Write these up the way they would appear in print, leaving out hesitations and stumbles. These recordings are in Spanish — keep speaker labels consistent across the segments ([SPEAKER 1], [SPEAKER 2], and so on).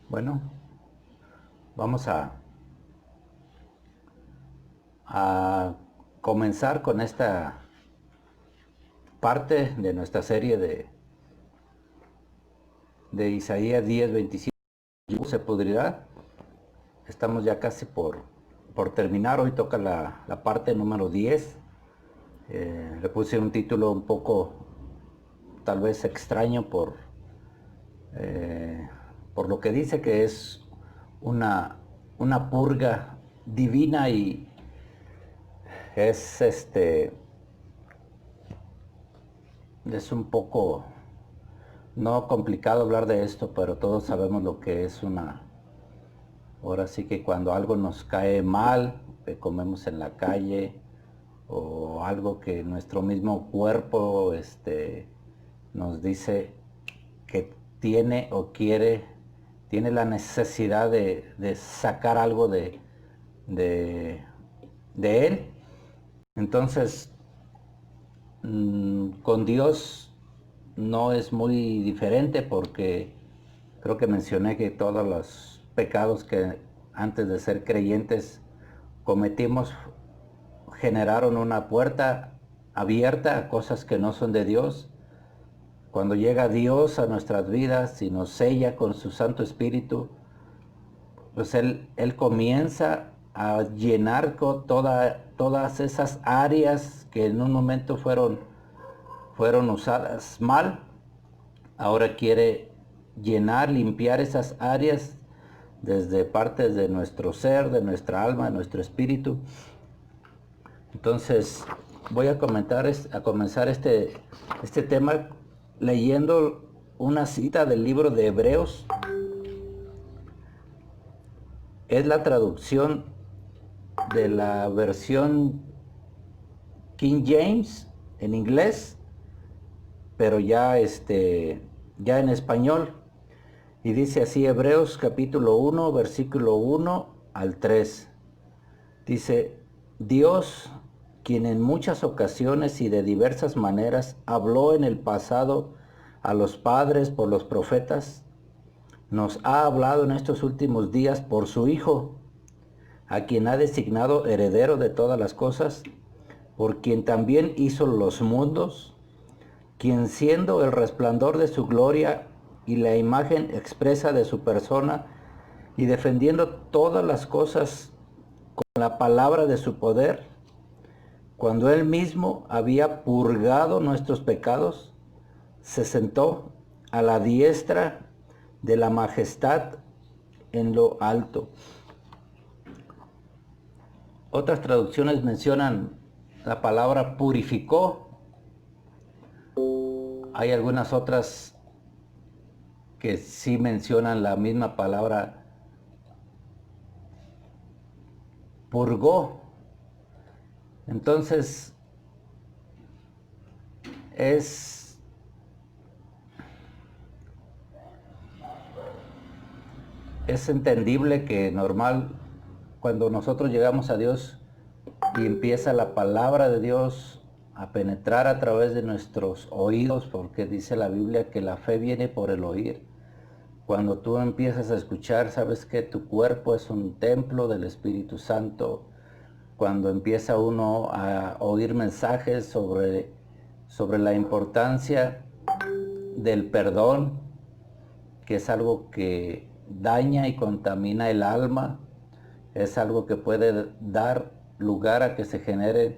[SPEAKER 1] Bueno, vamos a comenzar con esta parte de nuestra serie de Isaías 10:25. Se pudrirá. Estamos ya casi por terminar. Hoy toca la parte número 10. Le puse un título un poco tal vez extraño por lo que dice que es una, una purga divina, y es es un poco no complicado hablar de esto, pero todos sabemos lo que es ahora sí que cuando algo nos cae mal, que comemos en la calle, o algo que nuestro mismo cuerpo nos dice que tiene o tiene la necesidad de sacar algo de, de él. Entonces, con Dios no es muy diferente, porque creo que mencioné que todos los pecados que antes de ser creyentes cometimos generaron una puerta abierta a cosas que no son de Dios. Cuando llega Dios a nuestras vidas y nos sella con su Santo Espíritu, pues Él comienza a llenar con todas esas áreas que en un momento fueron usadas mal. Ahora quiere llenar, limpiar esas áreas desde partes de nuestro ser, de nuestra alma, de nuestro espíritu. Entonces voy a comenzar este tema leyendo una cita del libro de Hebreos. Es la traducción de la versión King James en inglés, pero ya en español. Y dice así: Hebreos capítulo 1, versículo 1 al 3. Dice: Dios, quien en muchas ocasiones y de diversas maneras habló en el pasado a los padres por los profetas, nos ha hablado en estos últimos días por su Hijo, a quien ha designado heredero de todas las cosas, por quien también hizo los mundos, quien siendo el resplandor de su gloria y la imagen expresa de su persona, y defendiendo todas las cosas con la palabra de su poder, cuando él mismo había purgado nuestros pecados, se sentó a la diestra de la majestad en lo alto. Otras traducciones mencionan la palabra purificó. Hay algunas otras que sí mencionan la misma palabra purgó. Entonces es, es entendible que normal, cuando nosotros llegamos a Dios y empieza la palabra de Dios a penetrar a través de nuestros oídos, porque dice la Biblia que la fe viene por el oír. Cuando tú empiezas a escuchar, sabes que tu cuerpo es un templo del Espíritu Santo. Cuando empieza uno a oír mensajes sobre la importancia del perdón, que es algo que daña y contamina el alma, es algo que puede dar lugar a que se genere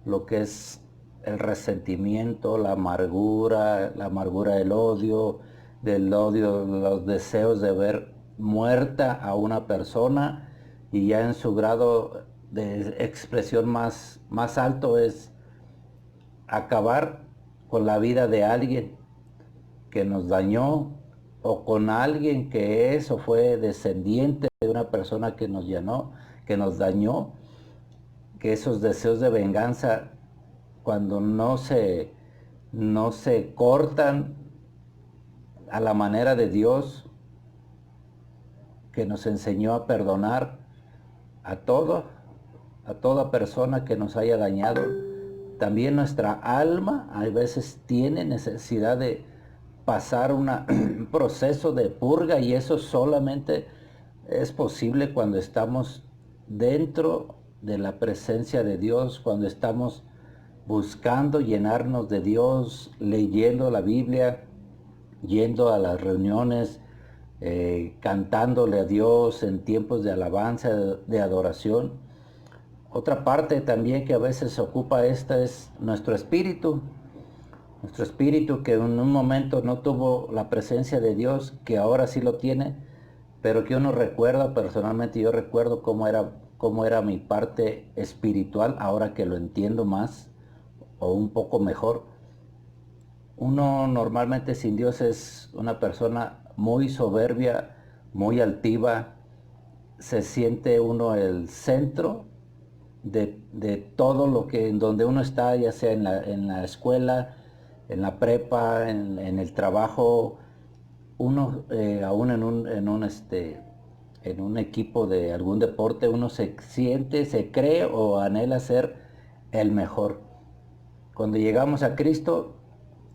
[SPEAKER 1] lo que es el resentimiento, la amargura del odio, los deseos de ver muerta a una persona, y ya en su grado de expresión más alto es acabar con la vida de alguien que nos dañó, o con alguien que es o fue descendiente de una persona que nos dañó. Que esos deseos de venganza, cuando no se cortan a la manera de Dios, que nos enseñó a perdonar a todo, a toda persona que nos haya dañado. También nuestra alma a veces tiene necesidad pasar un proceso de purga, y eso solamente es posible cuando estamos dentro de la presencia de Dios, cuando estamos buscando llenarnos de Dios, leyendo la Biblia, yendo a las reuniones, cantándole a Dios en tiempos de alabanza, de adoración. Otra parte también que a veces ocupa esta es nuestro espíritu que en un momento no tuvo la presencia de Dios, que ahora sí lo tiene, pero que uno recuerda. Personalmente yo recuerdo cómo era mi parte espiritual, ahora que lo entiendo más o un poco mejor. Uno normalmente sin Dios es una persona muy soberbia, muy altiva, se siente uno el centro de todo lo que, en donde uno está, ya sea en la escuela, en la prepa, en el trabajo, uno aún en un equipo de algún deporte, uno se siente, se cree o anhela ser el mejor. Cuando llegamos a Cristo,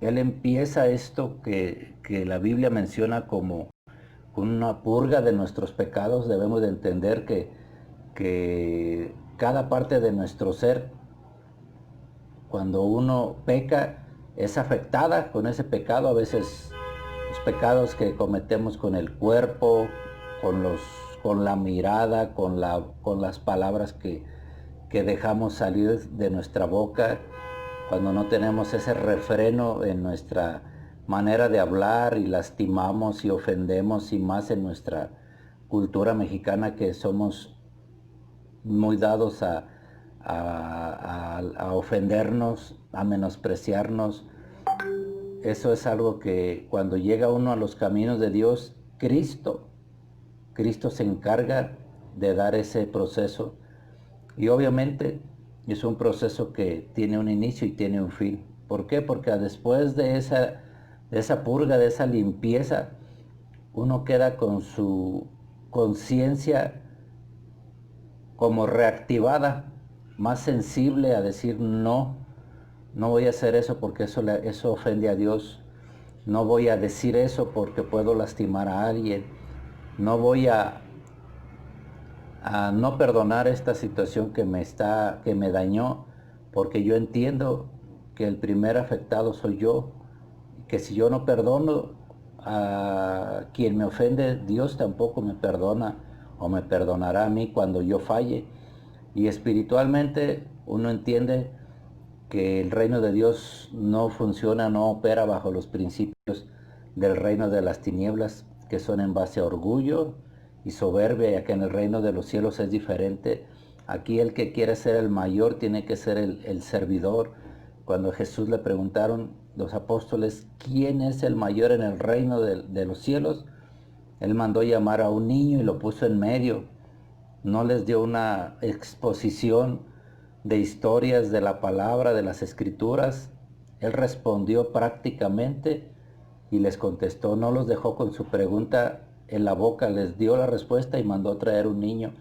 [SPEAKER 1] Él empieza esto que la Biblia menciona como una purga de nuestros pecados. Debemos de entender que cada parte de nuestro ser, cuando uno peca, es afectada con ese pecado. A veces los pecados que cometemos con el cuerpo, con la mirada, con las palabras que dejamos salir de nuestra boca, cuando no tenemos ese refreno en nuestra manera de hablar y lastimamos y ofendemos, y más en nuestra cultura mexicana, que somos muy dados a ofendernos, a menospreciarnos. Eso es algo que cuando llega uno a los caminos de Dios, Cristo se encarga de dar ese proceso. Y obviamente es un proceso que tiene un inicio y tiene un fin. ¿Por qué? Porque después de esa purga, de esa limpieza, uno queda con su conciencia como reactivada, más sensible a decir no, no voy a hacer eso porque eso ofende a Dios. No voy a decir eso porque puedo lastimar a alguien. No voy a no perdonar esta situación que me dañó, porque yo entiendo que el primer afectado soy yo, que si yo no perdono a quien me ofende, Dios tampoco me perdona o me perdonará a mí cuando yo falle. Y espiritualmente uno entiende que el reino de Dios no funciona, no opera bajo los principios del reino de las tinieblas, que son en base a orgullo y soberbia, ya que en el reino de los cielos es diferente. Aquí el que quiere ser el mayor tiene que ser el servidor. Cuando a Jesús le preguntaron los apóstoles quién es el mayor en el reino de los cielos, Él mandó llamar a un niño y lo puso en medio. No les dio una exposición de historias de la palabra, de las escrituras. Él respondió prácticamente y les contestó. No los dejó con su pregunta en la boca, les dio la respuesta y mandó a traer un niño.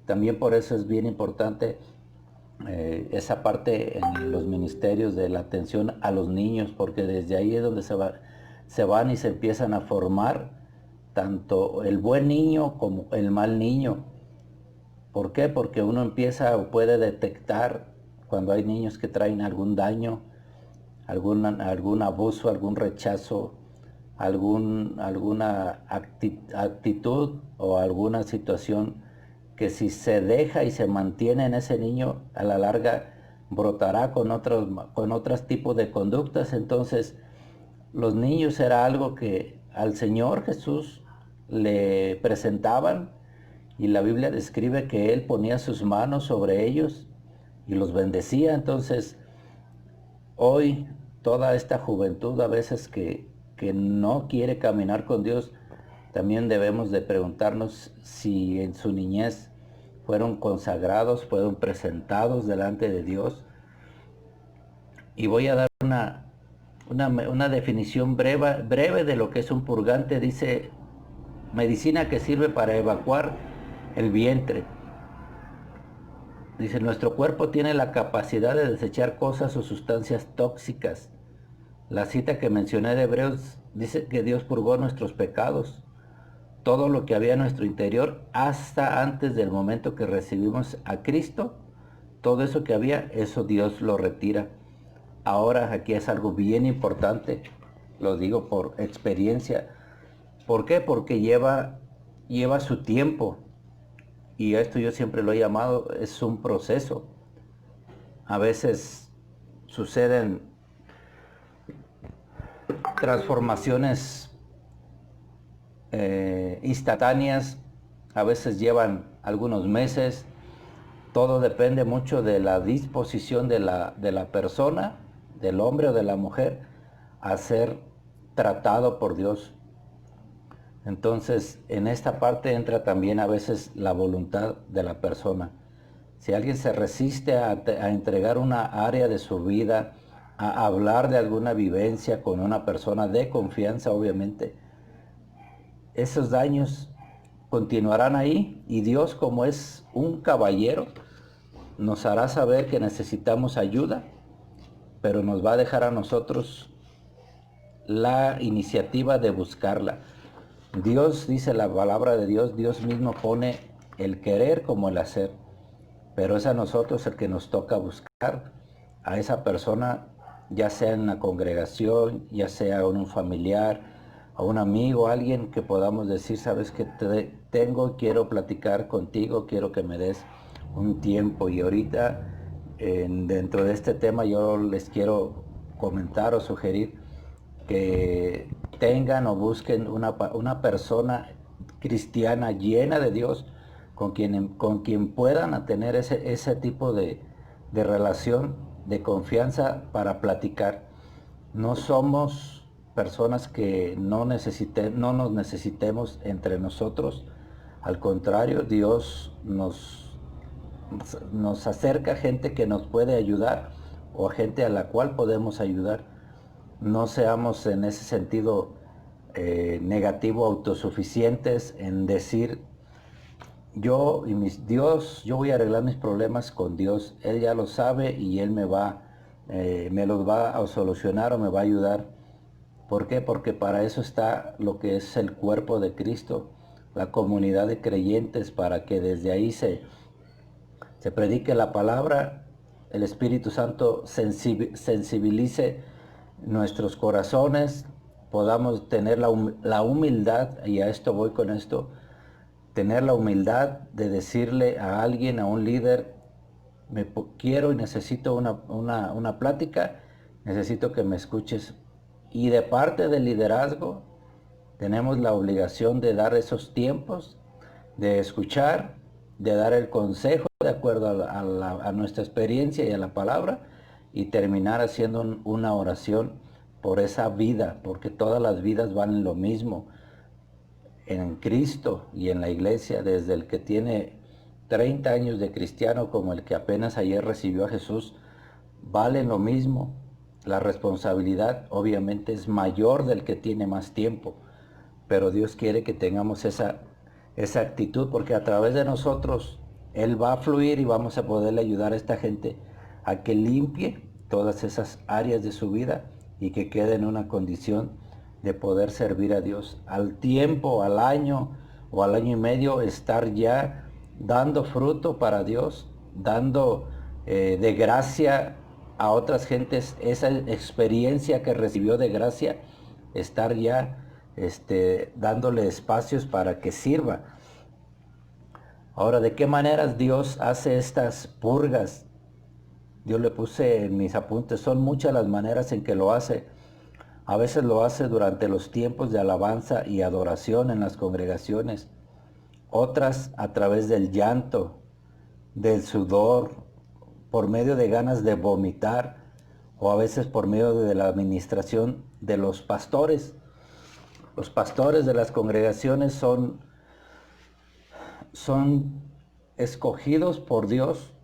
[SPEAKER 1] También por eso es bien importante esa parte en los ministerios de la atención a los niños, porque desde ahí es donde se van y se empiezan a formar tanto el buen niño como el mal niño. ¿Por qué? Porque uno empieza o puede detectar cuando hay niños que traen algún daño, algún abuso, algún rechazo, alguna actitud o alguna situación que, si se deja y se mantiene en ese niño, a la larga brotará con otros tipos de conductas. Entonces, los niños era algo que al Señor Jesús le presentaban, y la Biblia describe que Él ponía sus manos sobre ellos y los bendecía. Entonces, hoy toda esta juventud a veces que no quiere caminar con Dios, también debemos de preguntarnos si en su niñez fueron consagrados, fueron presentados delante de Dios. Y voy a dar una definición breve de lo que es un purgante. Dice: medicina que sirve para evacuar el vientre. Dice: nuestro cuerpo tiene la capacidad de desechar cosas o sustancias tóxicas. La cita que mencioné de Hebreos dice que Dios purgó nuestros pecados, todo lo que había en nuestro interior, hasta antes del momento que recibimos a Cristo, todo eso que había, eso Dios lo retira. Ahora aquí es algo bien importante, lo digo por experiencia. ¿Por qué? Porque lleva su tiempo. Y esto yo siempre lo he llamado, es un proceso. A veces suceden transformaciones instantáneas, a veces llevan algunos meses. Todo depende mucho de la disposición de la persona, del hombre o de la mujer, a ser tratado por Dios. Entonces, en esta parte entra también a veces la voluntad de la persona. Si alguien se resiste a entregar una área de su vida, a hablar de alguna vivencia con una persona de confianza, obviamente, esos daños continuarán ahí y Dios, como es un caballero, nos hará saber que necesitamos ayuda, pero nos va a dejar a nosotros la iniciativa de buscarla. Dios, dice la palabra de Dios, Dios mismo pone el querer como el hacer, pero es a nosotros el que nos toca buscar a esa persona, ya sea en la congregación, ya sea en un familiar, a un amigo, alguien que podamos decir, sabes que quiero platicar contigo, quiero que me des un tiempo. Y ahorita, dentro de este tema, yo les quiero comentar o sugerir que tengan o busquen una persona cristiana llena de Dios, con quien puedan tener ese tipo de relación, de confianza para platicar. No somos personas que no nos necesitemos entre nosotros. Al contrario, Dios nos acerca a gente que nos puede ayudar o a gente a la cual podemos ayudar. No seamos en ese sentido negativo, autosuficientes en decir yo y Dios, yo voy a arreglar mis problemas con Dios. Él ya lo sabe y Él me los va a solucionar o me va a ayudar. ¿Por qué? Porque para eso está lo que es el cuerpo de Cristo, la comunidad de creyentes, para que desde ahí se predique la palabra, el Espíritu Santo sensibilice nuestros corazones, podamos tener la humildad, y a esto voy con esto, tener la humildad de decirle a alguien, a un líder, quiero y necesito una plática, necesito que me escuches. Y de parte del liderazgo, tenemos la obligación de dar esos tiempos, de escuchar, de dar el consejo de acuerdo a nuestra experiencia y a la palabra, y terminar haciendo una oración por esa vida, porque todas las vidas valen lo mismo en Cristo y en la iglesia, desde el que tiene 30 años de cristiano como el que apenas ayer recibió a Jesús, valen lo mismo. La responsabilidad obviamente es mayor del que tiene más tiempo, pero Dios quiere que tengamos esa actitud, porque a través de nosotros Él va a fluir y vamos a poderle ayudar a esta gente a que limpie todas esas áreas de su vida y que quede en una condición de poder servir a Dios. Al tiempo, al año o al año y medio, estar ya dando fruto para Dios, dando de gracia a otras gentes esa experiencia que recibió de gracia, estar ya dándole espacios para que sirva. Ahora, ¿de qué maneras Dios hace estas purgas? Yo le puse en mis apuntes, son muchas las maneras en que lo hace. A veces lo hace durante los tiempos de alabanza y adoración en las congregaciones. Otras a través del llanto, del sudor, por medio de ganas de vomitar, o a veces por medio de la administración de los pastores. Los pastores de las congregaciones son escogidos por Dios,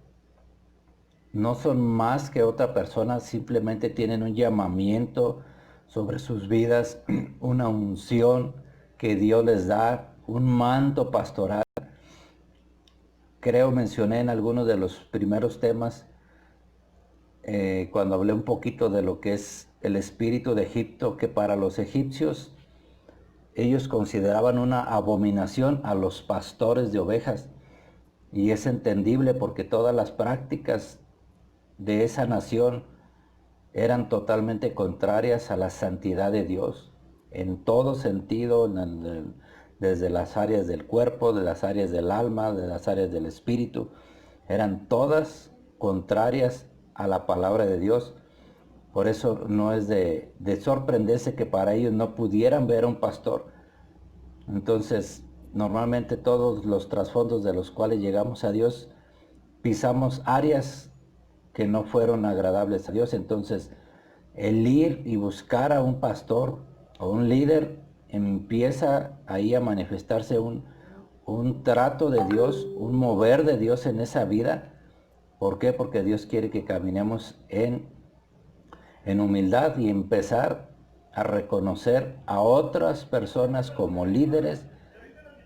[SPEAKER 1] no son más que otra persona, simplemente tienen un llamamiento sobre sus vidas, una unción que Dios les da, un manto pastoral. Creo mencioné en algunos de los primeros temas, cuando hablé un poquito de lo que es el espíritu de Egipto, que para los egipcios ellos consideraban una abominación a los pastores de ovejas. Y es entendible porque todas las prácticas de esa nación eran totalmente contrarias a la santidad de Dios, en todo sentido, desde las áreas del cuerpo, de las áreas del alma, de las áreas del espíritu, eran todas contrarias a la palabra de Dios. Por eso no es de sorprenderse que para ellos no pudieran ver a un pastor. Entonces, normalmente todos los trasfondos de los cuales llegamos a Dios, pisamos áreas que no fueron agradables a Dios. Entonces, el ir y buscar a un pastor o un líder, empieza ahí a manifestarse un trato de Dios, un mover de Dios en esa vida. ¿Por qué? Porque Dios quiere que caminemos en humildad y empezar a reconocer a otras personas como líderes,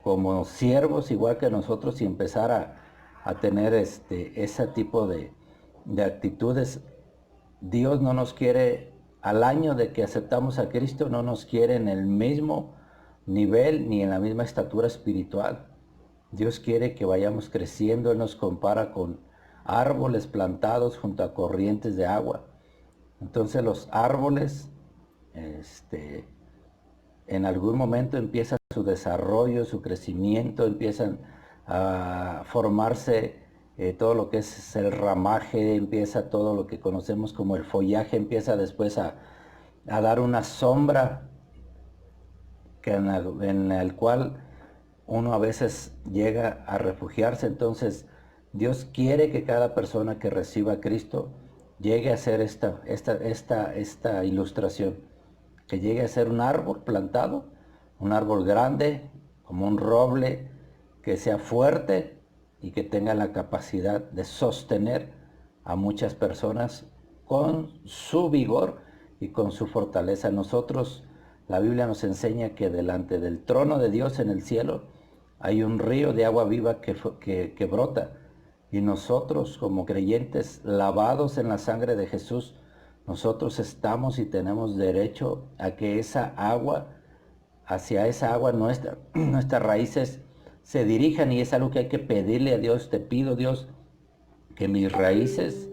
[SPEAKER 1] como siervos igual que nosotros, y empezar a tener ese tipo de actitudes. Dios no nos quiere, al año de que aceptamos a Cristo, no nos quiere en el mismo nivel ni en la misma estatura espiritual. Dios quiere que vayamos creciendo. Él nos compara con árboles plantados junto a corrientes de agua. Entonces los árboles, en algún momento empieza su desarrollo, su crecimiento, empiezan a formarse todo lo que es el ramaje, empieza todo lo que conocemos como el follaje, empieza después a dar una sombra en el cual uno a veces llega a refugiarse. Entonces Dios quiere que cada persona que reciba a Cristo llegue a ser esta ilustración, que llegue a ser un árbol plantado, un árbol grande, como un roble, que sea fuerte y que tenga la capacidad de sostener a muchas personas con su vigor y con su fortaleza. Nosotros, la Biblia nos enseña que delante del trono de Dios en el cielo hay un río de agua viva que brota. Y nosotros, como creyentes lavados en la sangre de Jesús, nosotros estamos y tenemos derecho a que hacia esa agua nuestras raíces se dirijan, y es algo que hay que pedirle a Dios. Te pido, Dios, que mis raíces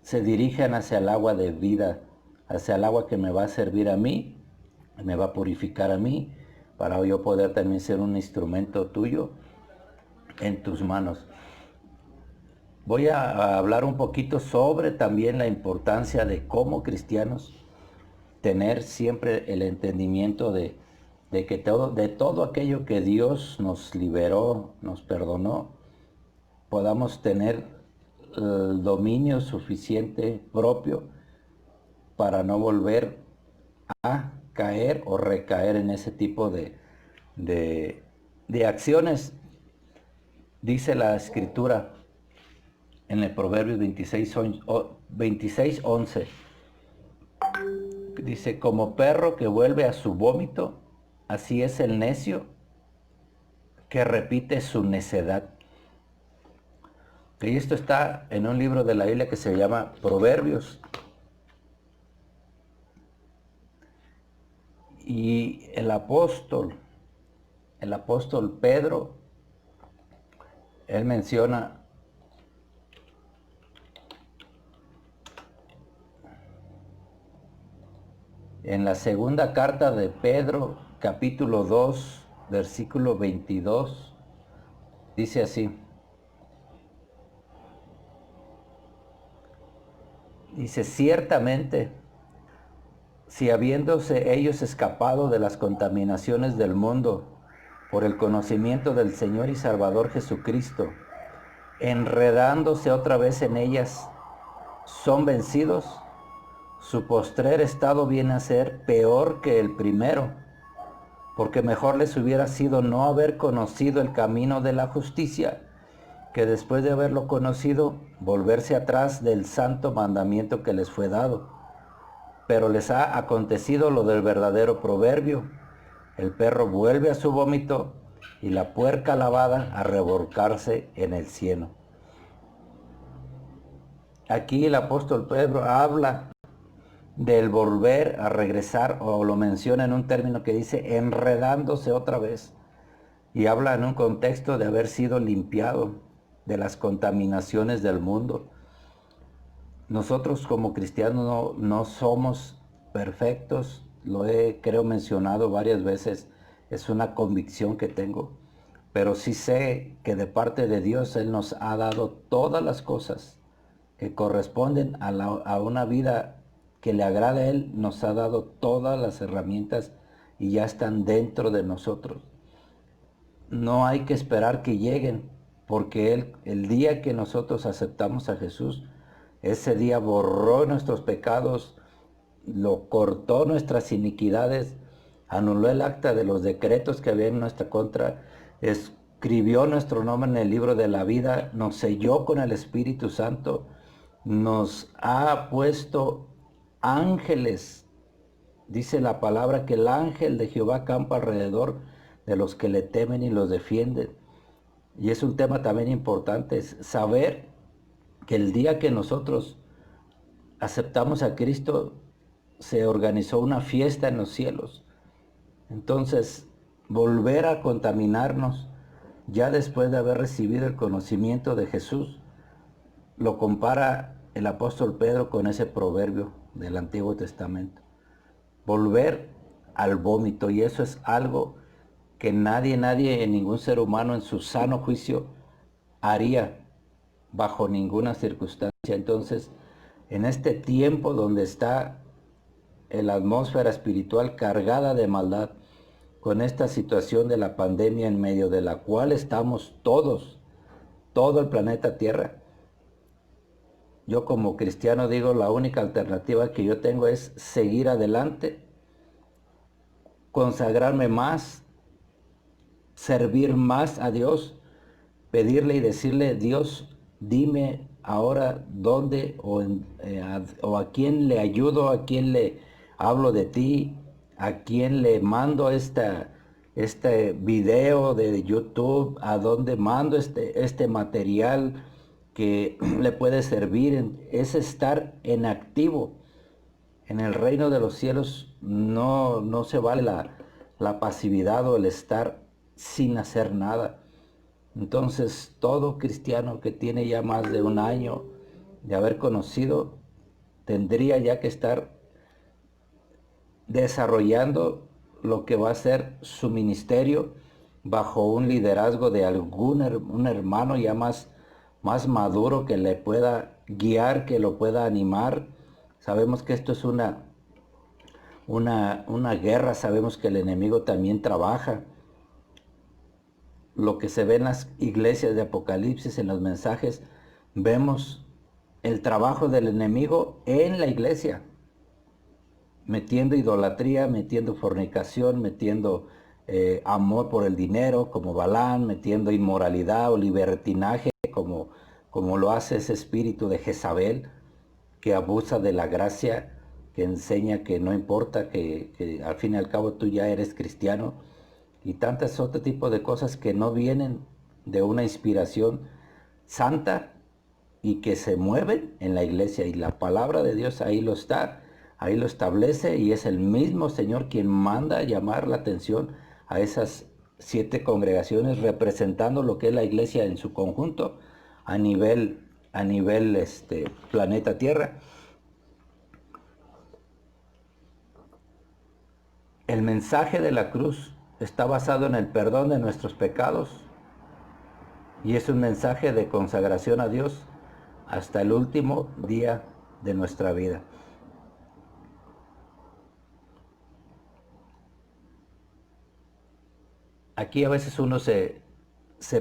[SPEAKER 1] se dirijan hacia el agua de vida, hacia el agua que me va a servir a mí, me va a purificar a mí, para yo poder también ser un instrumento tuyo en tus manos. Voy a hablar un poquito sobre también la importancia de, como cristianos, tener siempre el entendimiento de que de todo aquello que Dios nos liberó, nos perdonó, podamos tener el dominio suficiente propio para no volver a caer o recaer en ese tipo de acciones. Dice la Escritura en el Proverbios 26:11, dice: como perro que vuelve a su vómito, así es el necio que repite su necedad. Y esto está en un libro de la Biblia que se llama Proverbios. Y el apóstol Pedro, él menciona en la segunda carta de Pedro, capítulo 2, versículo 22, dice así. Dice: ciertamente, si habiéndose ellos escapado de las contaminaciones del mundo por el conocimiento del Señor y Salvador Jesucristo, enredándose otra vez en ellas, son vencidos, su postrer estado viene a ser peor que el primero, porque mejor les hubiera sido no haber conocido el camino de la justicia, que después de haberlo conocido, volverse atrás del santo mandamiento que les fue dado. Pero les ha acontecido lo del verdadero proverbio: el perro vuelve a su vómito y la puerca lavada a revolcarse en el cieno. Aquí el apóstol Pedro habla del volver a regresar, o lo menciona en un término que dice enredándose otra vez, y habla en un contexto de haber sido limpiado de las contaminaciones del mundo. Nosotros como cristianos no somos perfectos, lo he creo mencionado varias veces, es una convicción que tengo, pero sí sé que de parte de Dios Él nos ha dado todas las cosas que corresponden a una vida que le agrada a Él, nos ha dado todas las herramientas y ya están dentro de nosotros. No hay que esperar que lleguen, porque el día que nosotros aceptamos a Jesús, ese día borró nuestros pecados, lo cortó nuestras iniquidades, anuló el acta de los decretos que había en nuestra contra, escribió nuestro nombre en el libro de la vida, nos selló con el Espíritu Santo, nos ha puesto ángeles. Dice la palabra que el ángel de Jehová campa alrededor de los que le temen y los defienden. Y es un tema también importante, es saber que el día que nosotros aceptamos a Cristo, se organizó una fiesta en los cielos. Entonces, volver a contaminarnos, ya después de haber recibido el conocimiento de Jesús, lo compara el apóstol Pedro con ese proverbio del Antiguo Testamento. Volver al vómito, y eso es algo que nadie, ningún ser humano en su sano juicio haría bajo ninguna circunstancia. Entonces, en este tiempo donde está la atmósfera espiritual cargada de maldad, con esta situación de la pandemia en medio de la cual estamos todos, todo el planeta Tierra, yo como cristiano digo, la única alternativa que yo tengo es seguir adelante, consagrarme más, servir más a Dios, pedirle y decirle: Dios, dime ahora dónde o a quién le ayudo, a quién le hablo de ti, a quién le mando este video de YouTube, a dónde mando este material que le puede servir. Es estar en activo. En el reino de los cielos no se vale la pasividad o el estar sin hacer nada. Entonces, todo cristiano que tiene ya más de un año de haber conocido, tendría ya que estar desarrollando lo que va a ser su ministerio bajo un liderazgo de un hermano ya más maduro, que le pueda guiar, que lo pueda animar. Sabemos que esto es una guerra, sabemos que el enemigo también trabaja. Lo que se ve en las iglesias de Apocalipsis, en los mensajes, vemos el trabajo del enemigo en la iglesia, metiendo idolatría, metiendo fornicación, metiendo amor por el dinero, como Balán, metiendo inmoralidad o libertinaje, como lo hace ese espíritu de Jezabel, que abusa de la gracia, que enseña que no importa, que al fin y al cabo tú ya eres cristiano, y tantas otro tipo de cosas que no vienen de una inspiración santa y que se mueven en la iglesia. Y la palabra de Dios ahí lo está, ahí lo establece, y es el mismo Señor quien manda llamar la atención a esas 7 congregaciones, representando lo que es la iglesia en su conjunto a nivel planeta Tierra. El mensaje de la cruz está basado en el perdón de nuestros pecados, y es un mensaje de consagración a Dios hasta el último día de nuestra vida. Aquí a veces uno se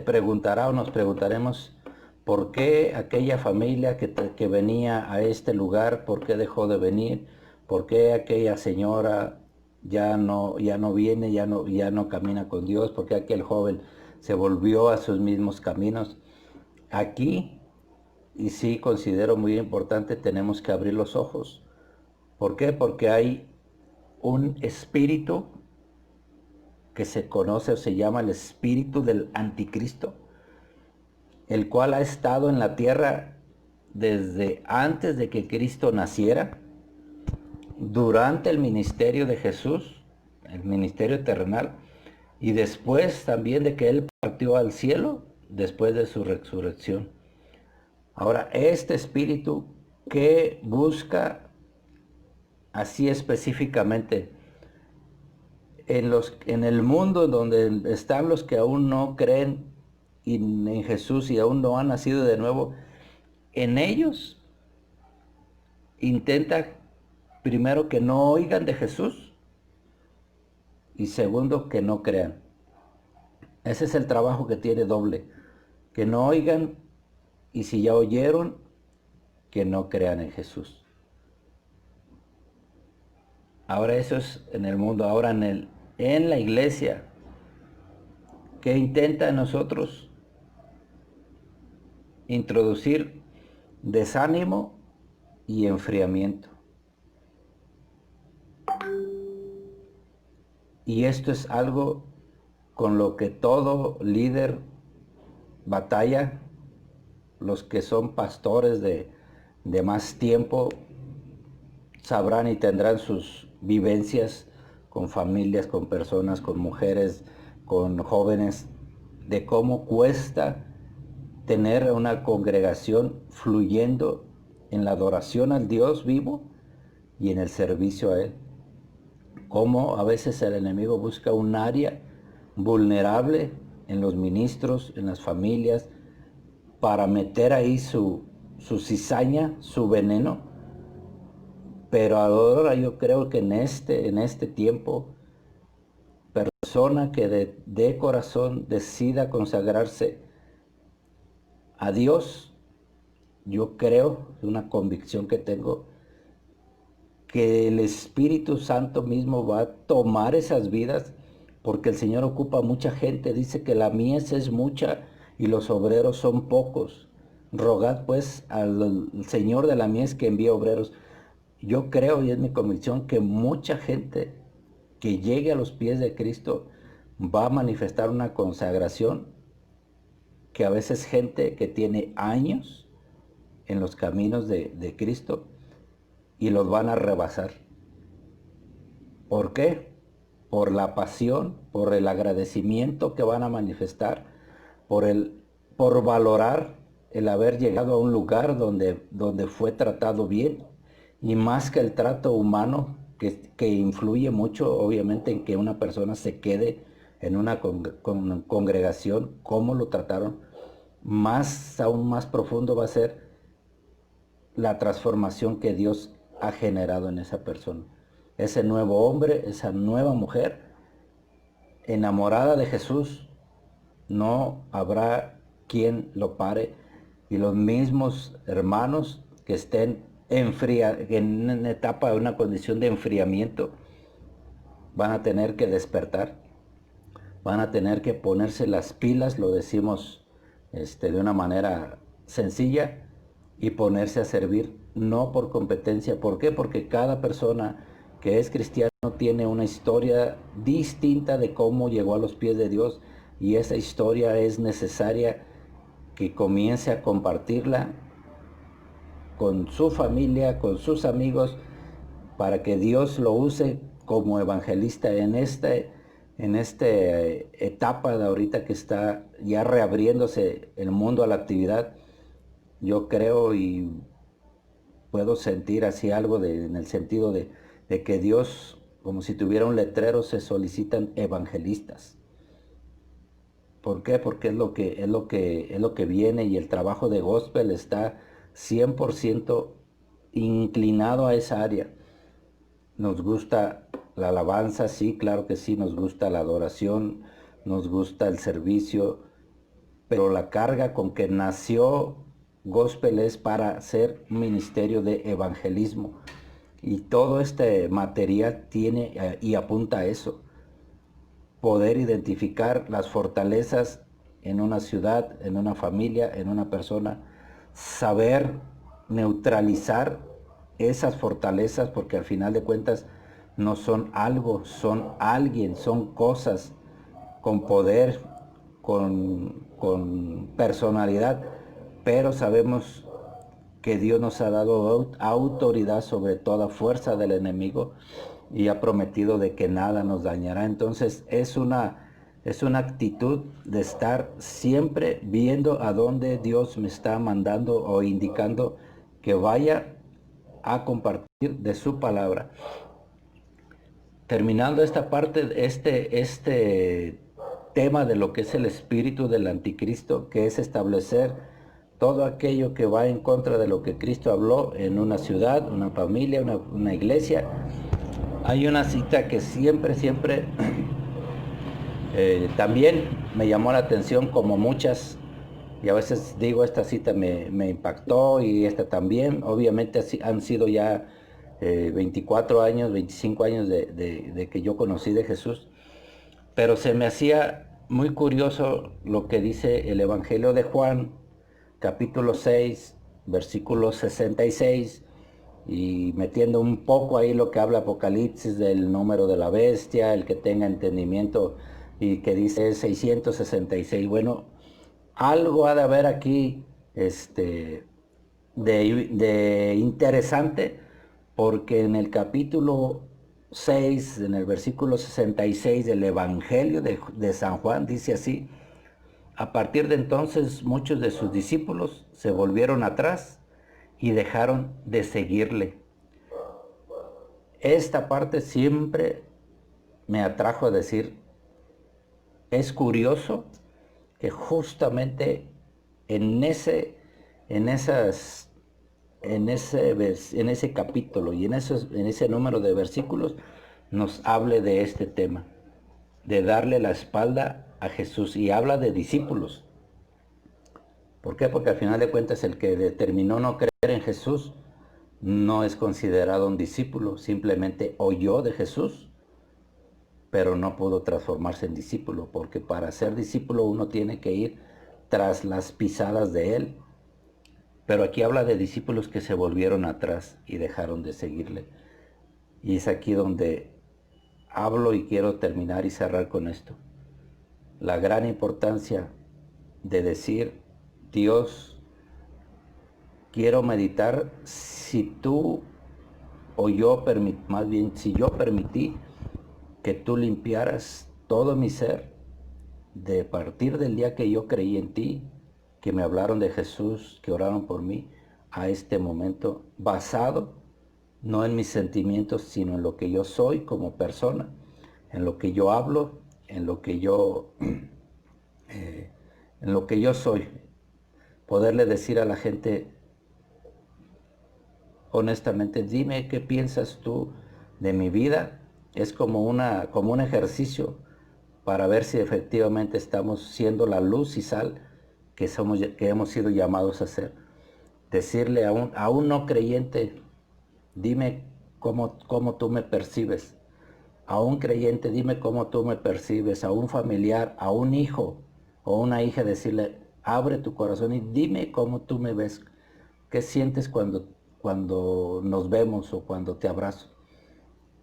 [SPEAKER 1] preguntará, o nos preguntaremos, ¿por qué aquella familia que venía a este lugar, por qué dejó de venir? ¿Por qué aquella señora ya no viene, ya no camina con Dios? ¿Por qué aquel joven se volvió a sus mismos caminos? Aquí, y sí considero muy importante, tenemos que abrir los ojos. ¿Por qué? Porque hay un espíritu que se conoce o se llama el espíritu del anticristo, el cual ha estado en la tierra desde antes de que Cristo naciera, durante el ministerio de Jesús, el ministerio terrenal, y después también de que Él partió al cielo, después de su resurrección. Ahora, este espíritu que busca así específicamente en el mundo donde están los que aún no creen en Jesús y aún no han nacido de nuevo, en ellos intenta primero que no oigan de Jesús y segundo que no crean. Ese es el trabajo que tiene doble, que no oigan y si ya oyeron, que no crean en Jesús. Ahora eso es en el mundo, ahora en la iglesia, que intenta en nosotros introducir desánimo y enfriamiento. Y esto es algo con lo que todo líder batalla, los que son pastores de más tiempo sabrán y tendrán sus vivencias con familias, con personas, con mujeres, con jóvenes, de cómo cuesta tener una congregación fluyendo en la adoración al Dios vivo y en el servicio a Él. Cómo a veces el enemigo busca un área vulnerable en los ministros, en las familias, para meter ahí su cizaña, su veneno. Pero ahora yo creo que en este tiempo, persona que de corazón decida consagrarse a Dios, yo creo, es una convicción que tengo, que el Espíritu Santo mismo va a tomar esas vidas, porque el Señor ocupa mucha gente, dice que la mies es mucha y los obreros son pocos. Rogad pues al Señor de la mies que envíe obreros. Yo creo, y es mi convicción, que mucha gente que llegue a los pies de Cristo va a manifestar una consagración que a veces gente que tiene años en los caminos de Cristo y los van a rebasar. ¿Por qué? Por la pasión, por el agradecimiento que van a manifestar, por valorar el haber llegado a un lugar donde fue tratado bien, y más que el trato humano que influye mucho obviamente en que una persona se quede en una congregación, cómo lo trataron, aún más profundo va a ser la transformación que Dios ha generado en esa persona. Ese nuevo hombre, esa nueva mujer, enamorada de Jesús, no habrá quien lo pare. Y los mismos hermanos que estén en una etapa, de una condición de enfriamiento, van a tener que despertar, van a tener que ponerse las pilas, lo decimos de una manera sencilla, y ponerse a servir, no por competencia. ¿Por qué? Porque cada persona que es cristiano tiene una historia distinta de cómo llegó a los pies de Dios, y esa historia es necesaria que comience a compartirla con su familia, con sus amigos, para que Dios lo use como evangelista en esta etapa de ahorita que está ya reabriéndose el mundo a la actividad. Yo creo y puedo sentir así algo en el sentido de que Dios, como si tuviera un letrero, se solicitan evangelistas. ¿Por qué? Porque es lo que viene, y el trabajo de gospel está 100% inclinado a esa área. Nos gusta la alabanza, sí, claro que sí, nos gusta la adoración, nos gusta el servicio, pero la carga con que nació gospel es para ser un ministerio de evangelismo. Y todo este material tiene y apunta a eso. Poder identificar las fortalezas en una ciudad, en una familia, en una persona. Saber neutralizar esas fortalezas, porque al final de cuentas no son algo, son alguien, son cosas con poder, con personalidad, pero sabemos que Dios nos ha dado autoridad sobre toda fuerza del enemigo y ha prometido de que nada nos dañará. Entonces es una actitud de estar siempre viendo a dónde Dios me está mandando o indicando que vaya a compartir de su palabra. Terminando esta parte, este tema de lo que es el espíritu del anticristo, que es establecer todo aquello que va en contra de lo que Cristo habló en una ciudad, una familia, una iglesia. Hay una cita que siempre también me llamó la atención, como muchas, y a veces digo, esta cita me impactó y esta también. Obviamente han sido ya 24 años, 25 años de que yo conocí de Jesús, pero se me hacía muy curioso lo que dice el Evangelio de Juan, capítulo 6, versículo 66, y metiendo un poco ahí lo que habla Apocalipsis del número de la bestia, el que tenga entendimiento, y que dice 666. Bueno, algo ha de haber aquí de interesante, porque en el capítulo 6, en el versículo 66 del Evangelio de San Juan, dice así: a partir de entonces muchos de sus discípulos se volvieron atrás y dejaron de seguirle. Esta parte siempre me atrajo a decir, es curioso que justamente en ese, en esas, en ese capítulo y en ese número de versículos nos hable de este tema, de darle la espalda a Jesús, y habla de discípulos. ¿Por qué? Porque al final de cuentas el que determinó no creer en Jesús no es considerado un discípulo, simplemente oyó de Jesús, pero no pudo transformarse en discípulo, porque para ser discípulo uno tiene que ir tras las pisadas de él. Pero aquí habla de discípulos que se volvieron atrás y dejaron de seguirle. Y es aquí donde hablo y quiero terminar y cerrar con esto. La gran importancia de decir, Dios, quiero meditar si tú o yo, más bien si yo permití que tú limpiaras todo mi ser de partir del día que yo creí en ti, que me hablaron de Jesús, que oraron por mí, a este momento, basado no en mis sentimientos, sino en lo que yo soy como persona, en lo que yo hablo, en lo que yo, en lo que yo soy. Poderle decir a la gente, honestamente, dime qué piensas tú de mi vida. Es como un ejercicio para ver si efectivamente estamos siendo la luz y sal que hemos sido llamados a ser. Decirle a un no creyente, dime cómo tú me percibes. A un creyente, dime cómo tú me percibes. A un familiar, a un hijo o una hija, decirle, abre tu corazón y dime cómo tú me ves. ¿Qué sientes cuando nos vemos o cuando te abrazo?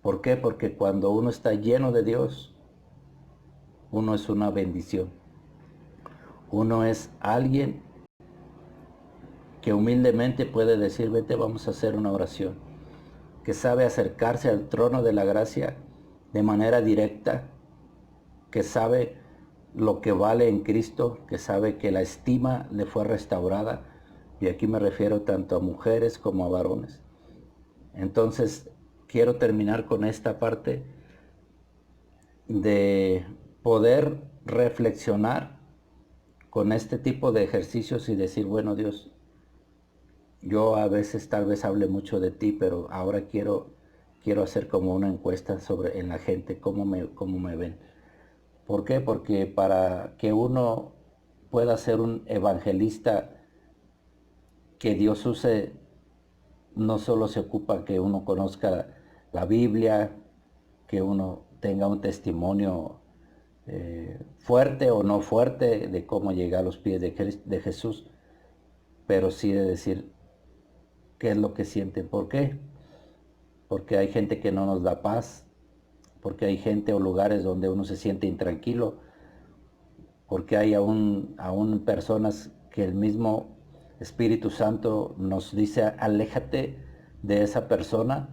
[SPEAKER 1] ¿Por qué? Porque cuando uno está lleno de Dios, uno es una bendición. Uno es alguien que humildemente puede decir, vete, vamos a hacer una oración. Que sabe acercarse al trono de la gracia de manera directa, que sabe lo que vale en Cristo, que sabe que la estima le fue restaurada, y aquí me refiero tanto a mujeres como a varones. Entonces, quiero terminar con esta parte de poder reflexionar con este tipo de ejercicios y decir, bueno, Dios, yo a veces tal vez hable mucho de ti, pero ahora quiero hacer como una encuesta en la gente, cómo me ven. ¿Por qué? Porque para que uno pueda ser un evangelista que Dios use, no solo se ocupa que uno conozca la Biblia, que uno tenga un testimonio fuerte o no fuerte de cómo llegar a los pies de Jesús, pero sí de decir qué es lo que sienten. ¿Por qué? Porque hay gente que no nos da paz, porque hay gente o lugares donde uno se siente intranquilo, porque hay aún personas que el mismo Espíritu Santo nos dice, aléjate de esa persona.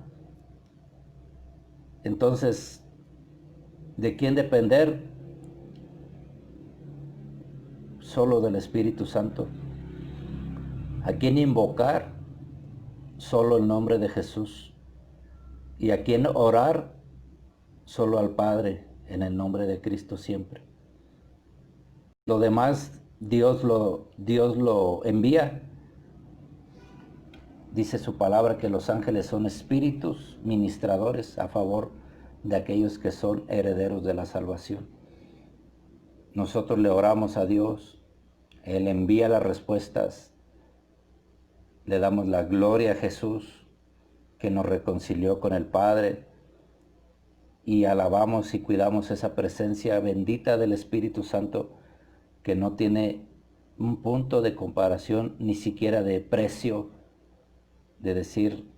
[SPEAKER 1] Entonces, ¿de quién depender? Solo del Espíritu Santo. ¿A quién invocar? Solo el nombre de Jesús. ¿Y a quién orar? Solo al Padre, en el nombre de Cristo siempre. Lo demás Dios lo envía. Dice su palabra que los ángeles son espíritus ministradores a favor de aquellos que son herederos de la salvación. Nosotros le oramos a Dios, Él envía las respuestas, le damos la gloria a Jesús que nos reconcilió con el Padre y alabamos y cuidamos esa presencia bendita del Espíritu Santo que no tiene un punto de comparación, ni siquiera de precio, de decir,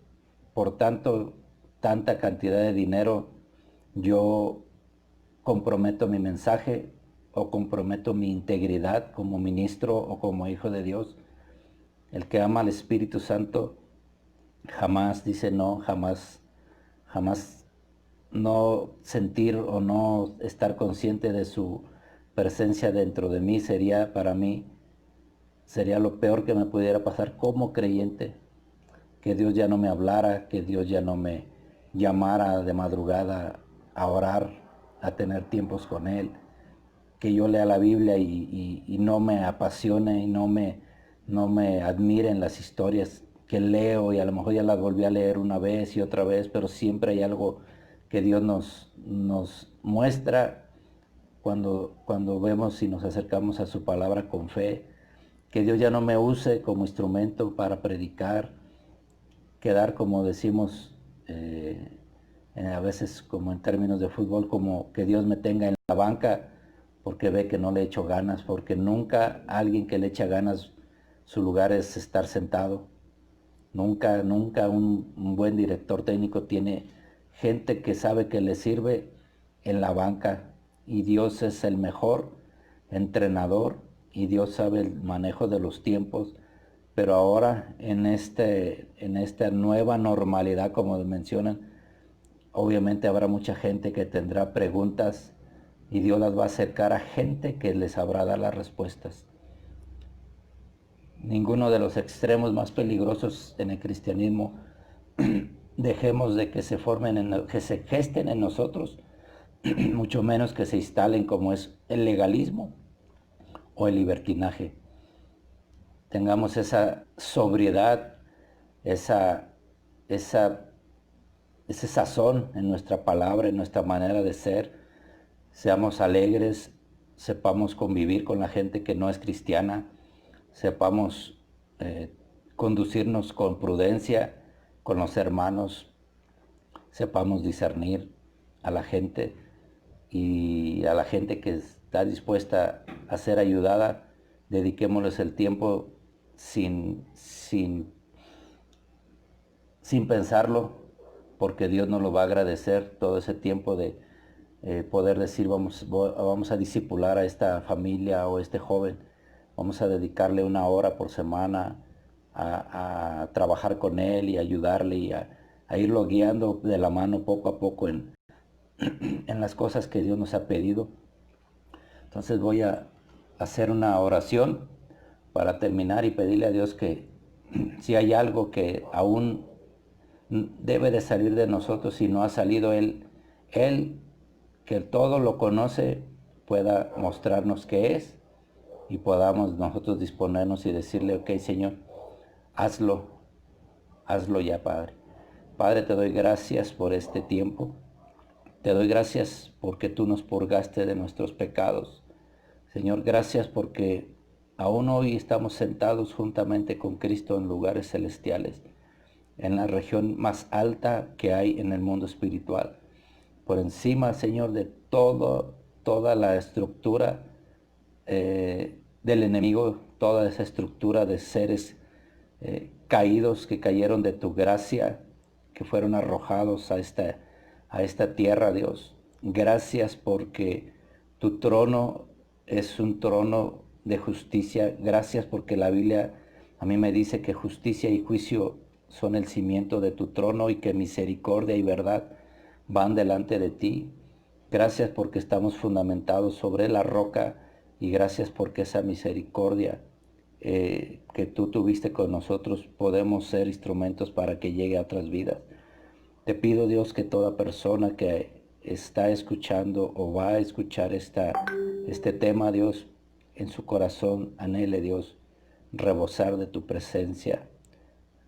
[SPEAKER 1] por tanta cantidad de dinero, yo comprometo mi mensaje o comprometo mi integridad como ministro o como hijo de Dios. El que ama al Espíritu Santo jamás dice no, jamás no sentir o no estar consciente de su presencia dentro de mí para mí, sería lo peor que me pudiera pasar como creyente. Que Dios ya no me hablara, que Dios ya no me llamara de madrugada a orar, a tener tiempos con Él, que yo lea la Biblia y no me apasione y no me admiren las historias que leo y a lo mejor ya las volví a leer una vez y otra vez, pero siempre hay algo que Dios nos muestra cuando vemos y nos acercamos a su palabra con fe, que Dios ya no me use como instrumento para predicar, quedar como decimos a veces como en términos de fútbol, como que Dios me tenga en la banca porque ve que no le echo ganas, porque nunca alguien que le echa ganas, su lugar es estar sentado. Nunca un buen director técnico tiene gente que sabe que le sirve en la banca, y Dios es el mejor entrenador y Dios sabe el manejo de los tiempos. Pero ahora en esta nueva normalidad, como mencionan, obviamente habrá mucha gente que tendrá preguntas y Dios las va a acercar a gente que les sabrá dar las respuestas. Ninguno de los extremos más peligrosos en el cristianismo dejemos de que se formen, que se gesten en nosotros, mucho menos que se instalen, como es el legalismo o el libertinaje. Tengamos esa sobriedad, ese sazón en nuestra palabra, en nuestra manera de ser. Seamos alegres, sepamos convivir con la gente que no es cristiana, sepamos conducirnos con prudencia con los hermanos, sepamos discernir a la gente, y a la gente que está dispuesta a ser ayudada, dediquémosles el tiempo sin pensarlo, porque Dios nos lo va a agradecer todo ese tiempo de poder decir, vamos a discipular a esta familia o este joven, vamos a dedicarle una hora por semana a trabajar con él y ayudarle y a irlo guiando de la mano poco a poco en las cosas que Dios nos ha pedido. Entonces voy a hacer una oración para terminar y pedirle a Dios que si hay algo que aún debe de salir de nosotros y no ha salido, Él que todo lo conoce, pueda mostrarnos qué es y podamos nosotros disponernos y decirle, ok, Señor, hazlo ya, Padre. Padre, te doy gracias por este tiempo. Te doy gracias porque tú nos purgaste de nuestros pecados. Señor, gracias porque aún hoy estamos sentados juntamente con Cristo en lugares celestiales, en la región más alta que hay en el mundo espiritual. Por encima, Señor, de toda la estructura del enemigo, toda esa estructura de seres caídos que cayeron de tu gracia, que fueron arrojados a esta tierra, Dios. Gracias porque tu trono es un trono de justicia. Gracias porque la Biblia A mí me dice que justicia y juicio son el cimiento de tu trono y que misericordia y verdad van delante de ti. Gracias porque estamos fundamentados sobre la roca y gracias porque esa misericordia que tú tuviste con nosotros podemos ser instrumentos para que llegue a otras vidas. Te pido, Dios, que toda persona que está escuchando o va a escuchar este tema, Dios, en su corazón anhele, Dios, rebosar de tu presencia,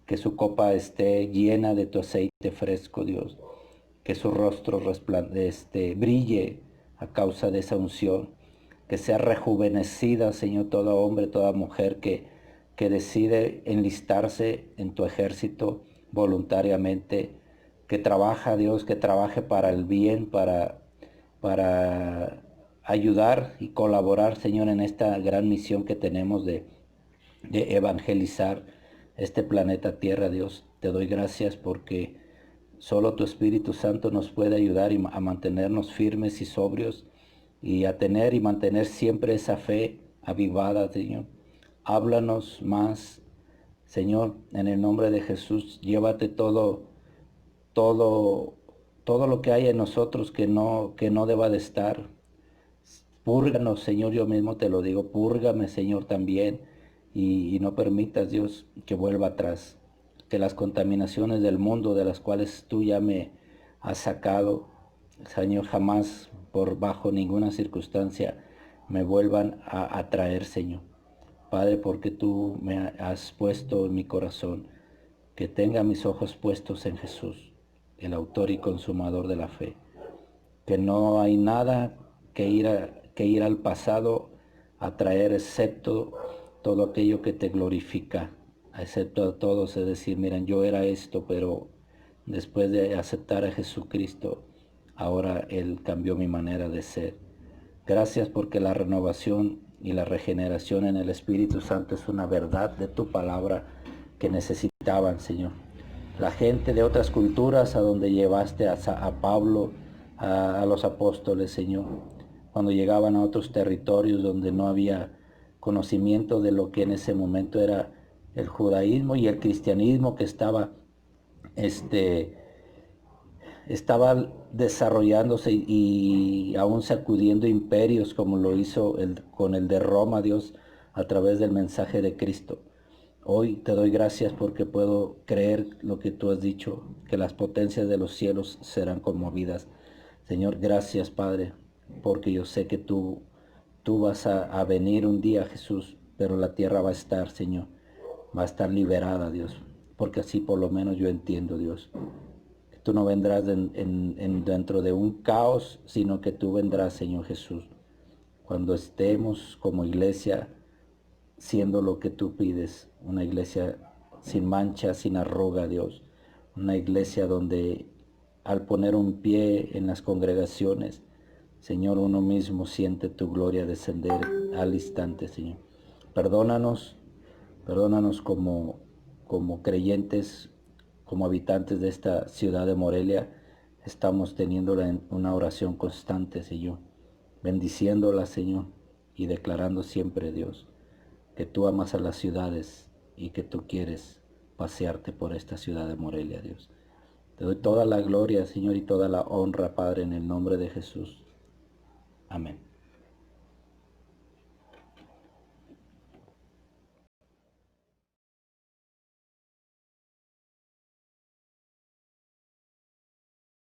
[SPEAKER 1] que su copa esté llena de tu aceite fresco, Dios, que su rostro brille a causa de esa unción, que sea rejuvenecida, Señor, todo hombre, toda mujer que decide enlistarse en tu ejército voluntariamente, que trabaja, Dios, que trabaje para el bien, para ayudar y colaborar, Señor, en esta gran misión que tenemos de evangelizar este planeta Tierra, Dios. Te doy gracias porque solo tu Espíritu Santo nos puede ayudar a mantenernos firmes y sobrios y a tener y mantener siempre esa fe avivada, Señor. Háblanos más, Señor, en el nombre de Jesús. Llévate todo, todo lo que hay en nosotros que no deba de estar. Púrganos, Señor, yo mismo te lo digo, púrgame, Señor, también, y no permitas, Dios, que vuelva atrás, que las contaminaciones del mundo de las cuales tú ya me has sacado, Señor, jamás por bajo ninguna circunstancia me vuelvan a atraer, Señor. Padre, porque tú me has puesto en mi corazón, que tenga mis ojos puestos en Jesús, el autor y consumador de la fe, que no hay nada que ir al pasado a traer excepto todo aquello que te glorifica, excepto a todos, es decir, miren, yo era esto, pero después de aceptar a Jesucristo, ahora Él cambió mi manera de ser. Gracias porque la renovación y la regeneración en el Espíritu Santo es una verdad de tu palabra que necesitaban, Señor. La gente de otras culturas a donde llevaste a Pablo, a los apóstoles, Señor, cuando llegaban a otros territorios donde no había conocimiento de lo que en ese momento era el judaísmo y el cristianismo que estaba desarrollándose y aún sacudiendo imperios como lo hizo con el de Roma, Dios, a través del mensaje de Cristo. Hoy te doy gracias porque puedo creer lo que tú has dicho, que las potencias de los cielos serán conmovidas. Señor, gracias, Padre, porque yo sé que tú vas a venir un día, Jesús, pero la tierra va a estar, Señor, va a estar liberada, Dios, porque así por lo menos yo entiendo, Dios. Tú no vendrás dentro de un caos, sino que tú vendrás, Señor Jesús, cuando estemos como iglesia siendo lo que tú pides, una iglesia sin mancha, sin arruga, Dios, una iglesia donde al poner un pie en las congregaciones, Señor, uno mismo siente tu gloria descender al instante, Señor. Perdónanos, perdónanos como creyentes, como habitantes de esta ciudad de Morelia, estamos teniendo una oración constante, Señor, bendiciéndola, Señor, y declarando siempre, Dios, que tú amas a las ciudades y que tú quieres pasearte por esta ciudad de Morelia, Dios. Te doy toda la gloria, Señor, y toda la honra, Padre, en el nombre de Jesús. Amén.